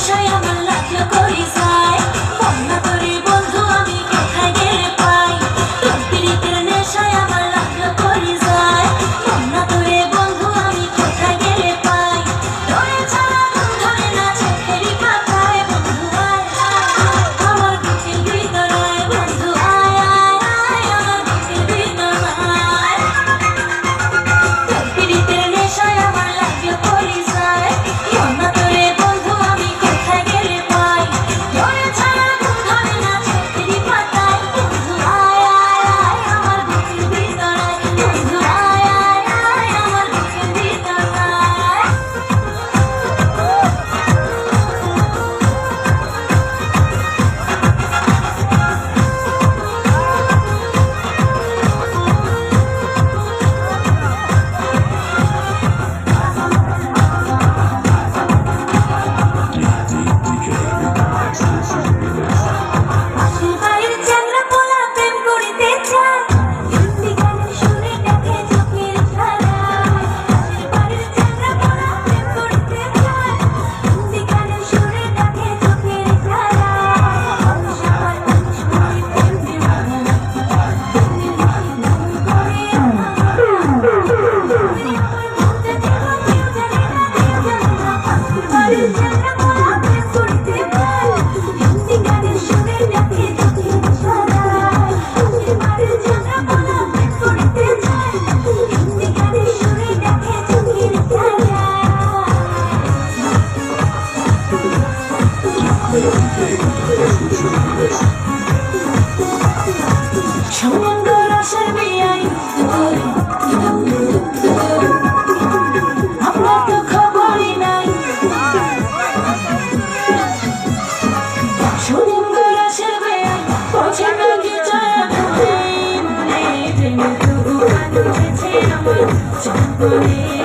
নেশায় আমার লাগলো করি যায় বন্যা করে বন্ধু আমি কোথায় গেলে পাই তোর পিরিতের নেশায় আমার লাগলো করি যায় বন্যা করে বন্ধু আমি কোথায় গেলে পাই তোরে ছাড়া ঘুম ধরে না চোখেরই পাতায় বন্ধু আয় আয় আমার বুকের ভিতরায় বন্ধু আয় আয় আয় আমার বুকের ভিতরায় তোর পিরিতের নেশায় আমার লাগলো করি যায় বন্যা করে বন্ধু আমি কোথায় গেলে পাই তোরে ছাড়া ঘুম ধরে না চোখেরই পাতায় বন্ধু আয় আয় আয় আমার বুকের ভিতরায় বন্ধু আয় আয় আয় আমার বুকের ভিতরায় পাশের বাড়ির চ্যাংড়া পোলা প্রেম করিতে চায় হিন্দি গানের সুরে ডাকে চোখের ইশারায় পাশের বাড়ির চ্যাংড়া পোলা প্রেম করিতে চায় হিন্দি গানের সুরে ডাকে চোখের ইশারায় মানুষ আমার মানুষ করে প্রেমে মানা প্রেমের বেশি নাম করে তুমি আমার মনটা দেখো কেউ জানে না পাশের বাড়ির চ্যাংড়া পোলা প্রেম করিতে চায় হিন্দি গানের সুরে ডাকে চোখের ইশারায় পাশের বাড়ির চ্যাংড়া পোলা প্রেম করিতে চায় হিন্দি গানের সুরে ডাকে চোখের ইশারায় সমুদ্র রসের বিয়াই আমরা তো খবরই নাই সমুদ্র রসের বিয়াই পৌঁছে নাকি যায় মনে প্রেমের তবু গান উঠেছে আমার চম্পনে